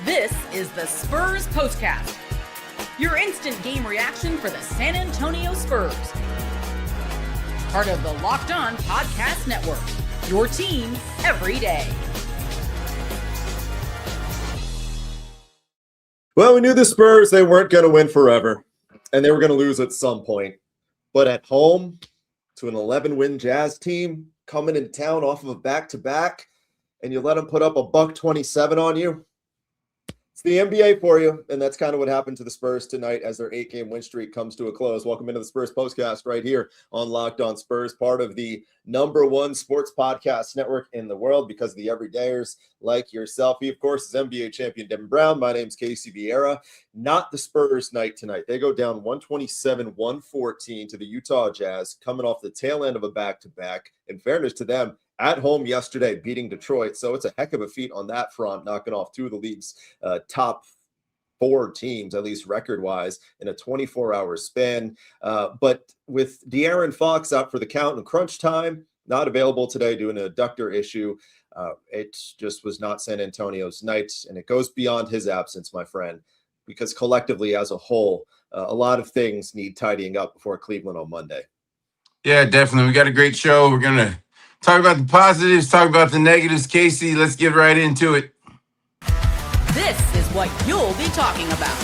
This is the Spurs POSTCAST, your instant game reaction for the San Antonio Spurs. Part of the Locked On Podcast Network, your team every day. Well, we knew the Spurs, they weren't going to win forever, and they were going to lose at some point. But at home to an 11-win Jazz team coming into town off of a back-to-back, and you let them put up a $127 on you, it's the NBA for you, and that's kind of what happened to the Spurs tonight as their 8-game win streak comes to a close. Welcome into the Spurs POSTCAST right here on Locked On Spurs, part of the #1 sports podcast network in the world because of the everydayers like yourself. He, of course, is NBA champion Devin Brown. My name's Casey Viera. Not the Spurs night tonight. They go down 127-114 to the Utah Jazz, coming off the tail end of a back-to-back. In fairness to them, at home yesterday, beating Detroit. So it's a heck of a feat on that front, knocking off two of the league's top 4 teams, at least record-wise, in a 24-hour span. But with De'Aaron Fox out for the count in crunch time, not available today due to an adductor issue, it just was not San Antonio's night. And it goes beyond his absence, my friend, because collectively as a whole, a lot of things need tidying up before Cleveland on Monday. Yeah, definitely. We got a great show. We're going to talk about the positives, talk about the negatives. Casey, let's get right into it. This is what you'll be talking about.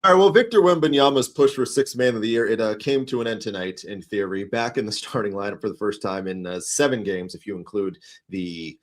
All right, well, Victor Wembanyama's push for 6th man of the year, it came to an end tonight, in theory, back in the starting lineup for the first time in 7 games, if you include the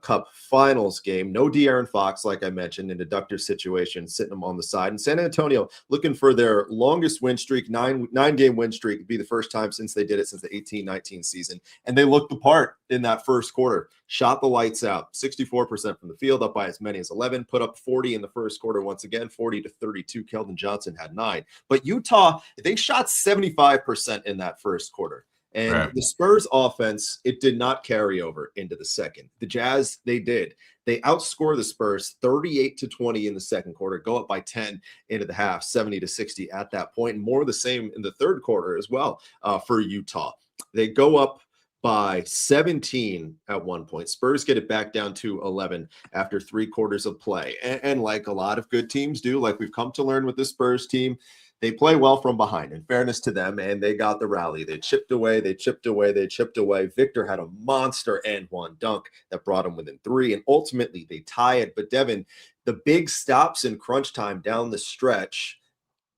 Cup Finals game. No De'Aaron Fox, like I mentioned, in a adductor situation, sitting him on the side. And San Antonio looking for their longest win streak, nine-game win streak. It'd be the first time since they did it since the 18-19 season. And they looked the part in that first quarter. Shot the lights out, 64% from the field, up by as many as 11. Put up 40 in the first quarter once again, 40-32. Keldon Johnson had 9. But Utah, they shot 75% in that first quarter. And right. The Spurs offense, it did not carry over into the second. The Jazz, they did. They outscore the Spurs 38-20 in the second quarter, go up by 10 into the half, 70-60 at that point, and more of the same in the third quarter as well for Utah. They go up by 17 at one point. Spurs get it back down to 11 after 3 quarters of play. And like a lot of good teams do, like we've come to learn with the Spurs team, they play well from behind, in fairness to them, and they got the rally. They chipped away. Victor had a monster and one dunk that brought him within 3, and ultimately they tie it. But Devin, the big stops in crunch time down the stretch,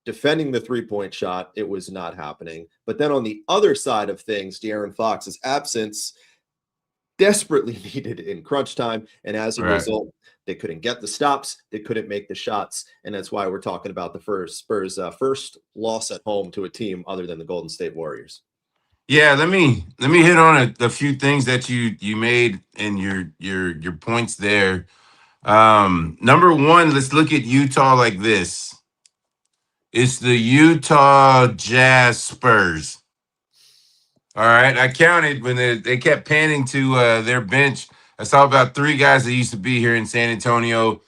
defending the 3-point shot, it was not happening. But then on the other side of things, De'Aaron Fox's absence desperately needed in crunch time, and as a result, they couldn't get the stops, they couldn't make the shots, and that's why we're talking about the Spurs' first loss at home to a team other than the Golden State Warriors. Yeah, let me hit on a few things that you made in your points there. Number one, let's look at Utah like this. It's the Utah Jazz Spurs. All right, I counted when they kept panning to their bench. I saw about 3 guys that used to be here in San Antonio.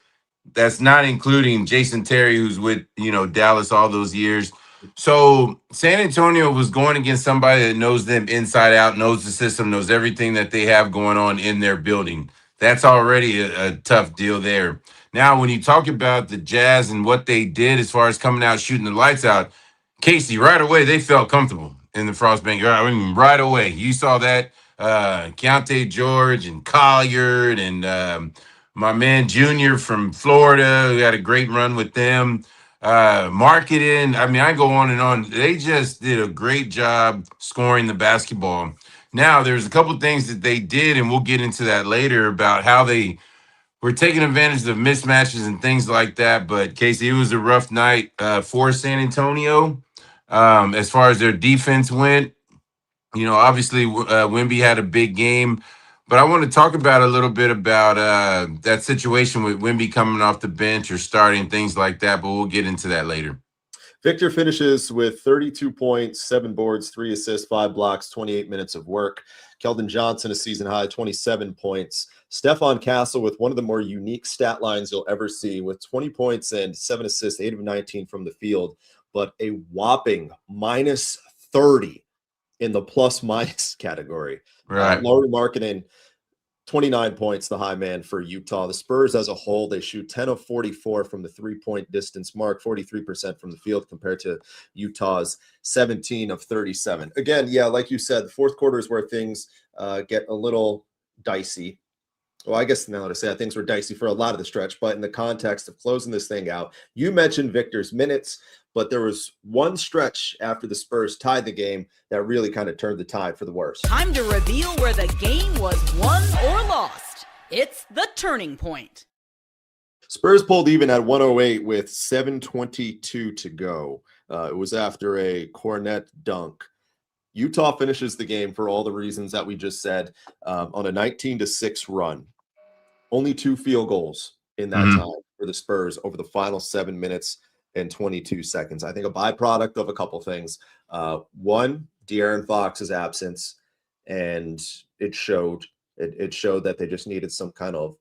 That's not including Jason Terry, who's with Dallas all those years. So San Antonio was going against somebody that knows them inside out, knows the system, knows everything that they have going on in their building. That's already a tough deal there. Now, when you talk about the Jazz and what they did as far as coming out shooting the lights out, Casey, right away they felt comfortable in the Frostbank. I mean, right away you saw that. Keontae George and Colliard and my man Junior from Florida, who had a great run with them. Marketing, I mean, I go on and on. They just did a great job scoring the basketball. Now, there's a couple things that they did, and we'll get into that later about how they were taking advantage of mismatches and things like that. But, Casey, it was a rough night for San Antonio as far as their defense went. Obviously, Wemby had a big game. But I want to talk about a little bit about that situation with Wemby coming off the bench or starting, things like that, but we'll get into that later. Victor finishes with 32 points, 7 boards, 3 assists, 5 blocks, 28 minutes of work. Keldon Johnson, a season high, 27 points. Stephon Castle with one of the more unique stat lines you'll ever see, with 20 points and 7 assists, 8 of 19 from the field, but a whopping minus 30 in the plus-minus category. Right. Lauri Markannen 29 points, the high man for Utah. The Spurs as a whole, they shoot 10 of 44 from the three-point distance mark, 43% from the field compared to Utah's 17 of 37. Again, yeah, like you said, the fourth quarter is where things get a little dicey. Well, I guess now to say things were dicey for a lot of the stretch, but in the context of closing this thing out, you mentioned Victor's minutes, but there was one stretch after the Spurs tied the game that really kind of turned the tide for the worse. Time to reveal where the game was won or lost. It's the turning point. Spurs pulled even at 108 with 7:22 to go. It was after a Cornet dunk. Utah finishes the game for all the reasons that we just said on a 19-6 run. Only 2 field goals in that time for the Spurs over the final 7 minutes and 22 seconds. I think a byproduct of a couple things. One, De'Aaron Fox's absence, and it showed. It showed that they just needed some kind of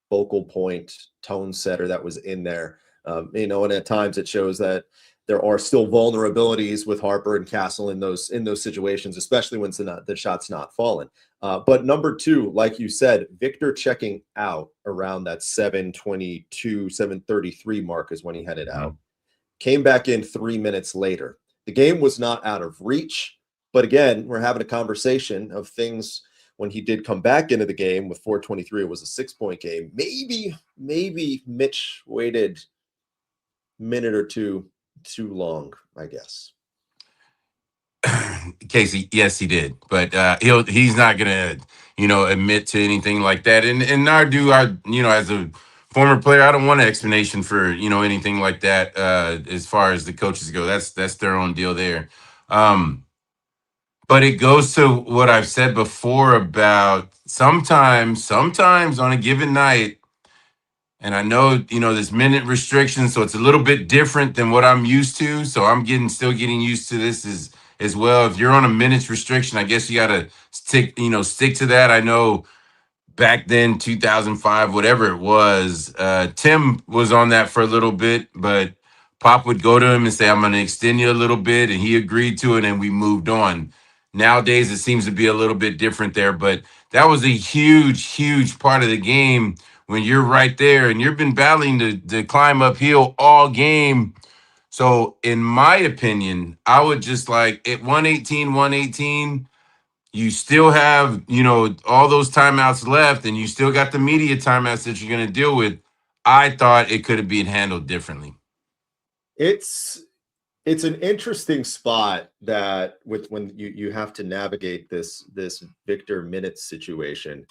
focal point, tone setter that was in there. And at times it shows that there are still vulnerabilities with Harper and Castle in those situations, especially when the shot's not falling. But number 2, like you said, Victor checking out around that 7:22, 7:33 mark is when he headed out. Came back in 3 minutes later. The game was not out of reach, but again, we're having a conversation of things when he did come back into the game with 4:23. It was a 6-point game. Maybe Mitch waited a minute or two too long, I guess. Casey, yes, he did, but he's not gonna, admit to anything like that. And nor do I, as a former player, I don't want an explanation for anything like that. As far as the coaches go, that's their own deal there. But it goes to what I've said before about sometimes on a given night. And I know, there's minute restrictions, so it's a little bit different than what I'm used to. So I'm still getting used to this as well. If you're on a minutes restriction, I guess you got to stick to that. I know back then, 2005, whatever it was, Tim was on that for a little bit, but Pop would go to him and say, I'm going to extend you a little bit. And he agreed to it, and we moved on. Nowadays, it seems to be a little bit different there, but that was a huge, huge part of the game when you're right there and you've been battling to climb uphill all game. So in my opinion, I would just like at 118, you still have, all those timeouts left and you still got the media timeouts that you're going to deal with. I thought it could have been handled differently. It's an interesting spot that when you have to navigate this Victor minutes situation.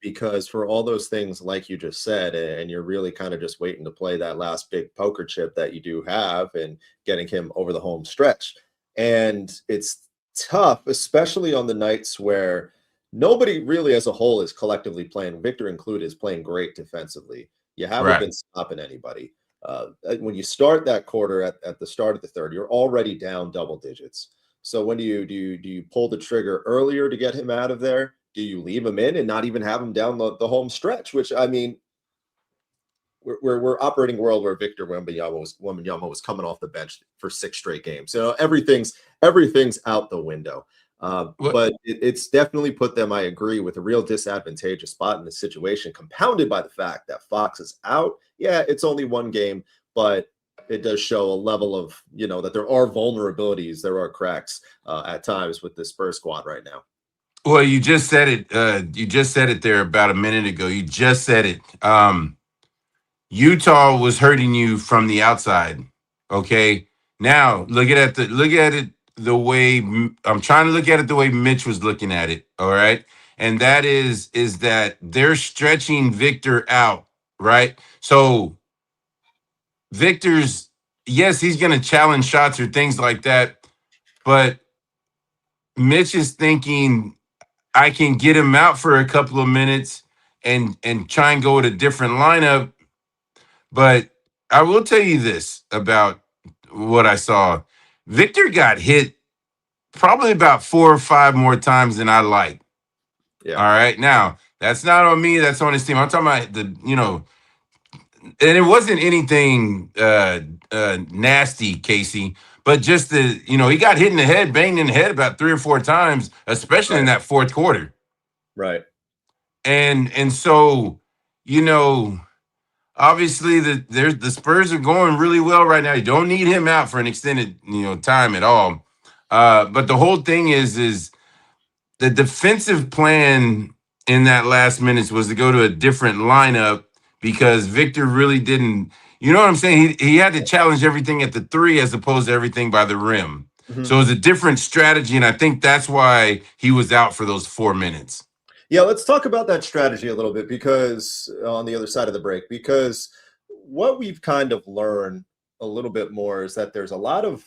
Because for all those things, like you just said, and you're really kind of just waiting to play that last big poker chip that you do have and getting him over the home stretch. And it's tough, especially on the nights where nobody really as a whole is collectively playing. Victor included is playing great defensively. You haven't been stopping anybody. When you start that quarter at the start of the third, you're already down double digits. So when do you pull the trigger earlier to get him out of there? Do you leave him in and not even have him down the home stretch? Which, I mean, we're operating a world where Victor Wembanyama was coming off the bench for 6 straight games. So everything's out the window. But it's definitely put them, I agree, with a real disadvantageous spot in this situation, compounded by the fact that Fox is out. Yeah, it's only one game, but it does show a level of, that there are vulnerabilities, there are cracks at times with the Spurs squad right now. Well, you just said it. You just said it there about a minute ago. You just said it. Utah was hurting you from the outside. Okay. Now look at it the way I'm trying to look at it the way Mitch was looking at it. All right. And that is that they're stretching Victor out. Right. So Victor's, yes, he's going to challenge shots or things like that. But Mitch is thinking, I can get him out for a couple of minutes and try and go with a different lineup. But I will tell you this about what I saw. Victor got hit probably about 4 or 5 more times than I like. Yeah. All right. Now, that's not on me. That's on his team. I'm talking about and it wasn't anything nasty, Casey, but just he got hit in the head, banged in the head about 3 or 4 times, especially in that fourth quarter. Right. And so, you know, obviously the Spurs are going really well right now. You don't need him out for an extended, time at all. But the whole thing is the defensive plan in that last minutes was to go to a different lineup because Victor really didn't, you know what I'm saying? He had to challenge everything at the three as opposed to everything by the rim. So it was a different strategy, and I think that's why he was out for those 4 minutes. Yeah, let's talk about that strategy a little bit because on the other side of the break, because what we've kind of learned a little bit more is that there's a lot of,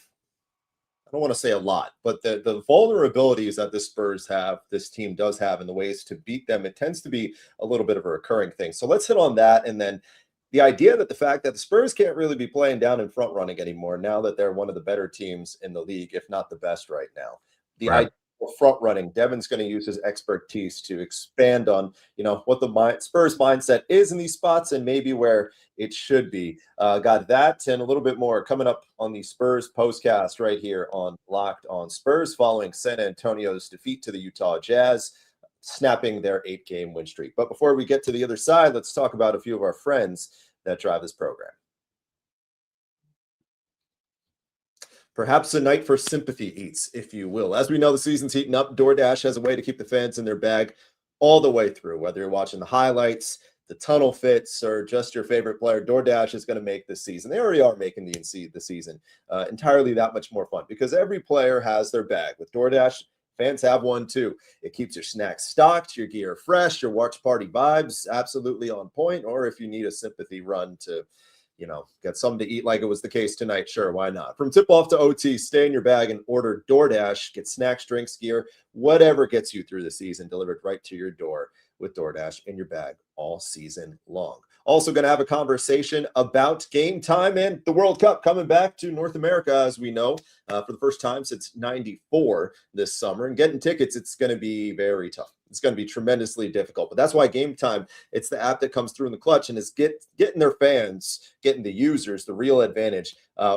I don't want to say a lot, but the vulnerabilities that the Spurs have, this team does have, in the ways to beat them, it tends to be a little bit of a recurring thing. So let's hit on that. And then the idea that the fact that the Spurs can't really be playing down in front running anymore now that they're one of the better teams in the league, if not the best right now. The Right. idea of front running, Devin's going to use his expertise to expand on, what the Spurs mindset is in these spots and maybe where it should be. Got that and a little bit more coming up on the Spurs postcast right here on Locked on Spurs, following San Antonio's defeat to the Utah Jazz, snapping their 8-game win streak. But before we get to the other side, let's talk about a few of our friends that drive this program. Perhaps a night for sympathy eats, if you will. As we know, the season's heating up. DoorDash has a way to keep the fans in their bag all the way through. Whether you're watching the highlights, the tunnel fits, or just your favorite player, DoorDash is going to make this season. They already are making the season entirely that much more fun because every player has their bag. With DoorDash, fans have one too. It keeps your snacks stocked, your gear fresh, your watch party vibes absolutely on point. Or if you need a sympathy run to, get something to eat like it was the case tonight, sure, why not? From tip-off to OT, stay in your bag and order DoorDash. Get snacks, drinks, gear, whatever gets you through the season, delivered right to your door with DoorDash in your bag all season long. Also going to have a conversation about Game Time and the World Cup coming back to North America, as we know, for the first time since '94 this summer. And getting tickets, it's going to be very tough. It's going to be tremendously difficult. But that's why Game Time, it's the app that comes through in the clutch and is getting their fans, getting the users, the real advantage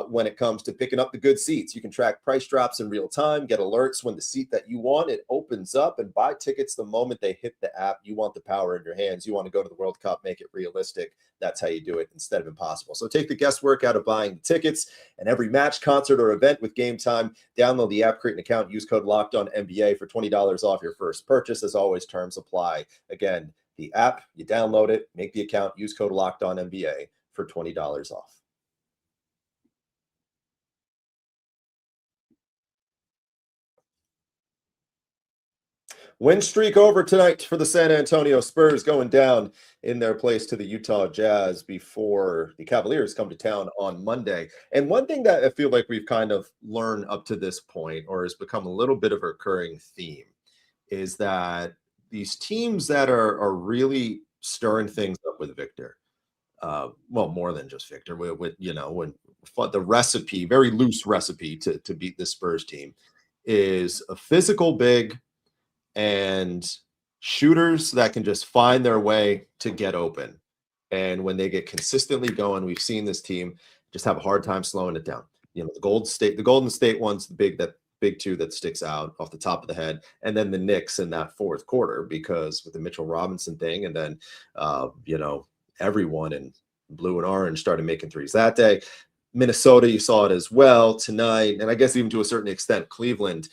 when it comes to picking up the good seats. You can track price drops in real time, get alerts when the seat that you want, it opens up, and buy tickets the moment they hit the app. You want the power in your hands. You want to go to the World Cup, make it realistic. That's how you do it instead of impossible. So take the guesswork out of buying tickets and every match, concert, or event with Game Time. Download the app, create an account, use code LOCKEDONNBA for $20 off your first purchase. As always, terms apply. Again, the app, you download it, make the account, use code LOCKEDONNBA for $20 off. Win streak over tonight for the San Antonio Spurs, going down in their place to the Utah Jazz before the Cavaliers come to town on Monday. And one thing that I feel like we've kind of learned up to this point, or has become a little bit of a recurring theme, is that these teams that are really stirring things up with Victor, well, more than just Victor, with when the recipe, very loose recipe to beat this Spurs team, is a physical big and shooters that can just find their way to get open. And when they get consistently going, we've seen this team just have a hard time slowing it down. The Golden State one's the big two that sticks out off the top of the head, and then the Knicks in that fourth quarter, because with the Mitchell Robinson thing, and then everyone in blue and orange started making threes that day. Minnesota, you saw it as well tonight, and I guess even to a certain extent, Cleveland.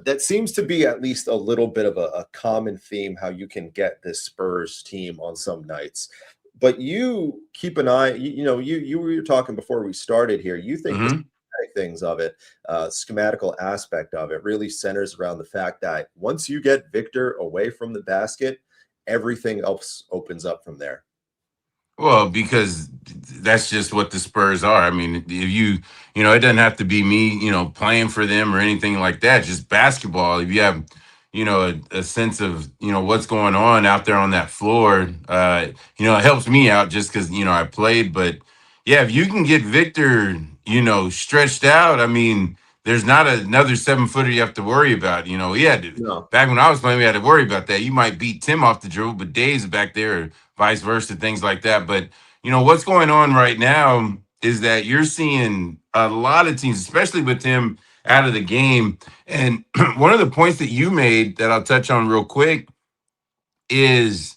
That seems to be at least a little bit of a common theme, how you can get this Spurs team on some nights. But you keep an eye, you were talking before we started here. You think the schematic things of it, schematical aspect of it really centers around the fact that once you get Victor away from the basket, everything else opens up from there. Well, because that's just what the Spurs are. I mean, if it doesn't have to be me, playing for them or anything like that. Just basketball. If you have, a sense of, what's going on out there on that floor, it helps me out just because, I played. But yeah, if you can get Victor, stretched out, I mean, there's not another 7-footer you have to worry about. Back when I was playing, we had to worry about that. You might beat Tim off the dribble, but Dave's back there, or vice versa, things like that. But, what's going on right now is that you're seeing a lot of teams, especially with him out of the game. And one of the points that you made that I'll touch on real quick is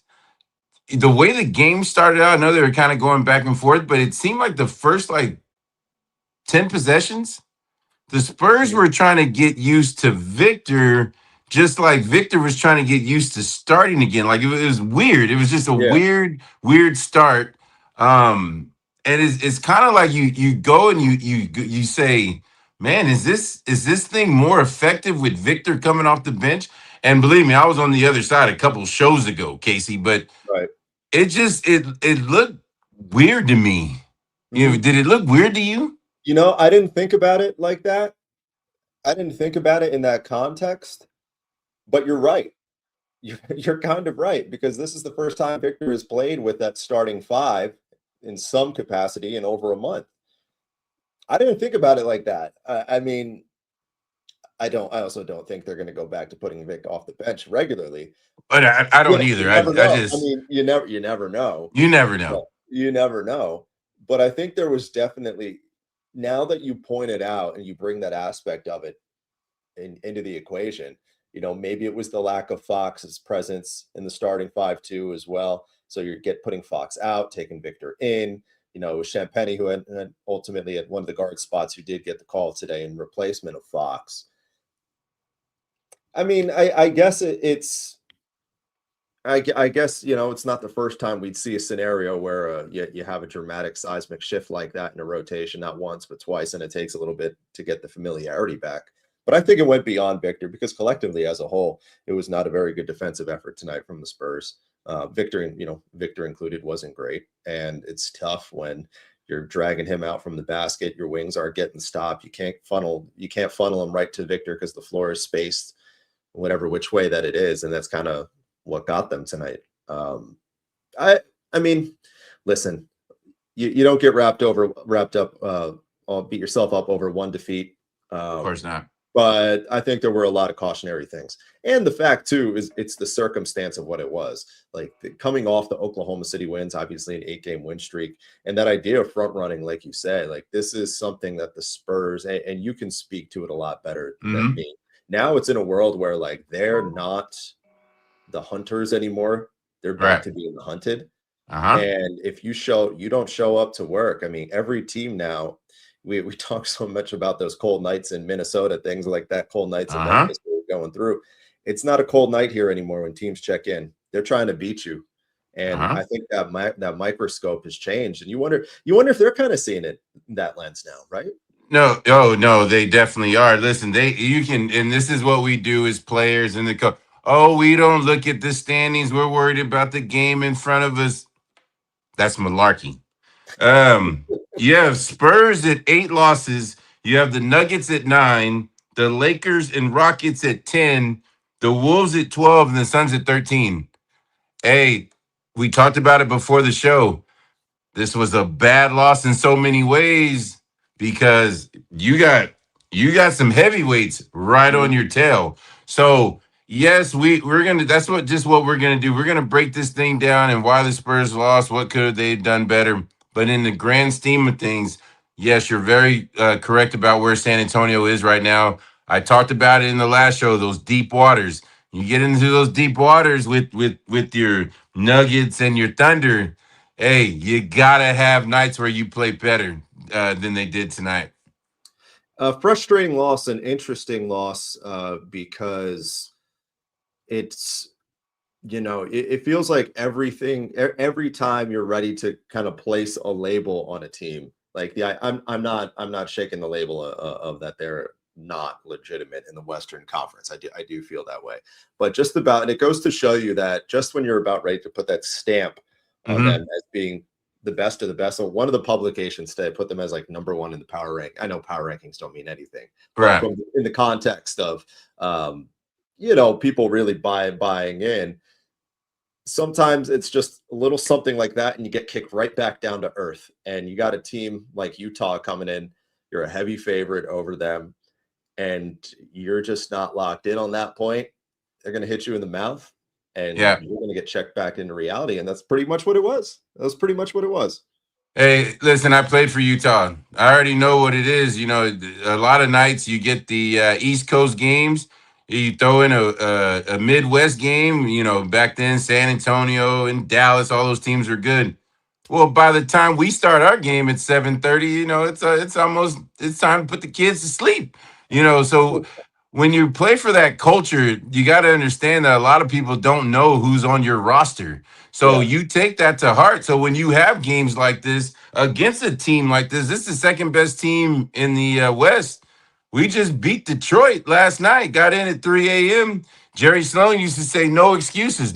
the way the game started out, I know they were kind of going back and forth, but it seemed like the first like 10 possessions, the Spurs were trying to get used to Victor, just like Victor was trying to get used to starting again. Like it was weird. It was just a Yeah. weird start. And it's kind of like you go and you say, man, is this thing more effective with Victor coming off the bench? And believe me, I was on the other side a couple shows ago, Casey, but Right. it looked weird to me. You know, did it look weird to you? I didn't think about it like that. I didn't think about it in that context, but you're right. You're kind of right, because this is the first time Victor has played with that starting five in some capacity in over a month. I didn't think about it like that. I mean, I also don't think they're going to go back to putting Vic off the bench regularly. But I don't You either. never know. I just mean, you never know. you never know. You never know. But I think there was definitely, now that you point it out and you bring that aspect of it into the equation, maybe it was the lack of Fox's presence in the starting five too as well. So you're putting Fox out, taking Victor in. It was Champagny who had ultimately at one of the guard spots who did get the call today in replacement of Fox. I mean, I guess it's. I guess it's not the first time we'd see a scenario where you have a dramatic seismic shift like that in a rotation, not once but twice, and it takes a little bit to get the familiarity back. But I think it went beyond Victor, because collectively as a whole, it was not a very good defensive effort tonight from the Spurs. Victor included wasn't great, and it's tough when you're dragging him out from the basket. Your wings aren't getting stopped. You can't funnel him right to Victor because the floor is spaced, whatever which way that it is, and that's kind of what got them tonight. I mean, listen, you don't get wrapped up, beat yourself up over one defeat. Of course not. But I think there were a lot of cautionary things. And the fact, too, is it's the circumstance of what it was. Like coming off the Oklahoma City wins, obviously an 8-game win streak, and that idea of front running, like you said, like this is something that the Spurs, and you can speak to it a lot better than me. Now it's in a world where like they're not the hunters anymore. They're back to being the hunted. And if you don't show up to work, I mean, every team now, we talk so much about those cold nights in Minnesota, things like that, cold nights in Memphis we're going through. It's not a cold night here anymore when teams check in. They're trying to beat you. And I think that microscope has changed. And you wonder if they're kind of seeing it in that lens now, right? No, oh no, they definitely are. Listen, and this is what we do as players in the coach. Oh, we don't look at the standings. We're worried about the game in front of us. That's malarkey. You have Spurs at 8 losses. You have the Nuggets at 9, the Lakers and Rockets at 10, the Wolves at 12, and the Suns at 13. Hey, we talked about it before the show. This was a bad loss in so many ways because you got some heavyweights right on your tail. So yes, we're gonna. That's what we're gonna do. We're gonna break this thing down and why the Spurs lost. What could they have done better? But in the grand scheme of things, yes, you're very correct about where San Antonio is right now. I talked about it in the last show. Those deep waters. You get into those deep waters with your Nuggets and your Thunder. Hey, you gotta have nights where you play better than they did tonight. A frustrating loss, an interesting loss, because it's, it feels like every time you're ready to kind of place a label on a team, like I'm not shaking the label of that they're not legitimate in the Western Conference. I do feel that way, but and it goes to show you that just when you're about ready to put that stamp on them as being the best of the best. So one of the publications today put them as like number 1 in the power rank. I know power rankings don't mean anything, right? But in the context of, people really buying in. Sometimes it's just a little something like that, and you get kicked right back down to earth. And you got a team like Utah coming in. You're a heavy favorite over them, and you're just not locked in on that point. They're going to hit you in the mouth, and you're going to get checked back into reality. And that's pretty much what it was. Hey, listen, I played for Utah. I already know what it is. A lot of nights you get the East Coast games. You throw in a Midwest game, back then San Antonio and Dallas, all those teams are good. Well, by the time we start our game at 7:30, it's time to put the kids to sleep. So when you play for that culture, you got to understand that a lot of people don't know who's on your roster. So Yeah. you take that to heart. So when you have games like this against a team like this is the second best team in the West. We just beat Detroit last night, got in at 3 a.m. Jerry Sloan used to say, no excuses,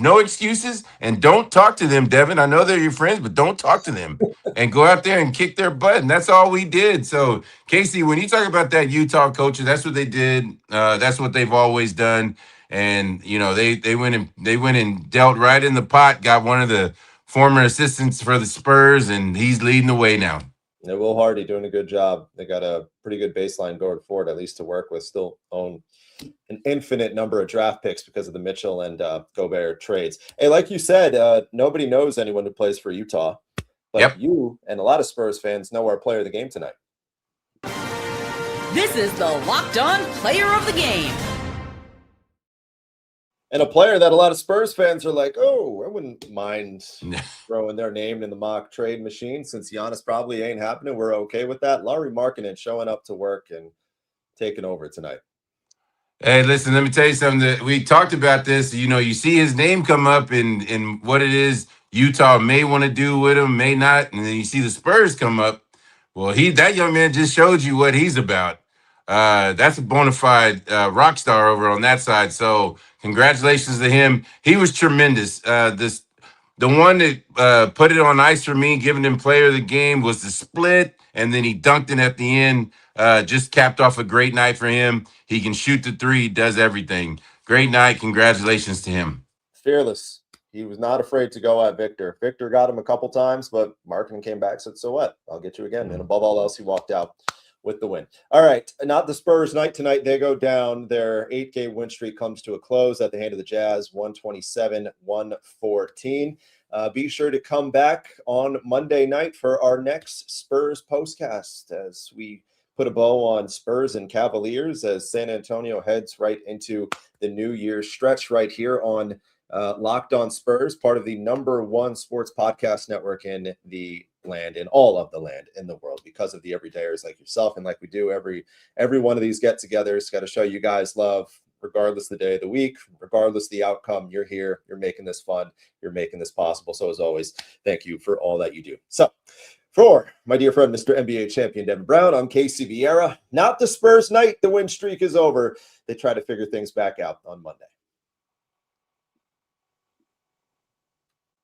and don't talk to them, Devin. I know they're your friends, but don't talk to them and go out there and kick their butt. And that's all we did. So, Casey, when you talk about that Utah coaches, that's what they did. That's what they've always done. And, they went and dealt right in the pot, got one of the former assistants for the Spurs, and he's leading the way now. Yeah, Will Hardy doing a good job. They got a pretty good baseline going forward, at least to work with. Still own an infinite number of draft picks because of the Mitchell and Gobert trades. Hey, like you said, nobody knows anyone who plays for Utah, but Yep. you and a lot of Spurs fans know our player of the game tonight. This is the Locked On Player of the Game. And a player that a lot of Spurs fans are like, oh, I wouldn't mind throwing their name in the mock trade machine since Giannis probably ain't happening. We're okay with that. Lauri Markanen showing up to work and taking over tonight. Hey, listen, let me tell you something. That we talked about this. You see his name come up in what it is Utah may want to do with him, may not. And then you see the Spurs come up. Well, that young man just showed you what he's about. That's a bona fide rock star over on that side. So congratulations to him. He was tremendous. The one that put it on ice for me, giving him player of the game, was the split, and then he dunked it at the end. Just capped off a great night for him. He can shoot the three, does everything. Great night. Congratulations to him. Fearless. He was not afraid to go at Victor. Victor got him a couple times, but Markanen came back, said, so what? I'll get you again. And above all else, he walked out with the win. All right, not the Spurs night tonight. They go down. Their 8-game win streak comes to a close at the hand of the Jazz, 127-114. Be sure to come back on Monday night for our next Spurs postcast as we put a bow on Spurs and Cavaliers as San Antonio heads right into the New Year's stretch right here on Locked On Spurs, part of the #1 sports podcast network in the land, in all of the land in the world, because of the everydayers like yourself. And like we do every one of these get-togethers, got to show you guys love regardless the day of the week, regardless the outcome. You're here, you're making this fun, you're making this possible. So as always, thank you for all that you do. So for my dear friend, Mr. NBA champion Devin Brown, I'm Casey Viera. Not the Spurs night. The win streak is over. They try to figure things back out on Monday.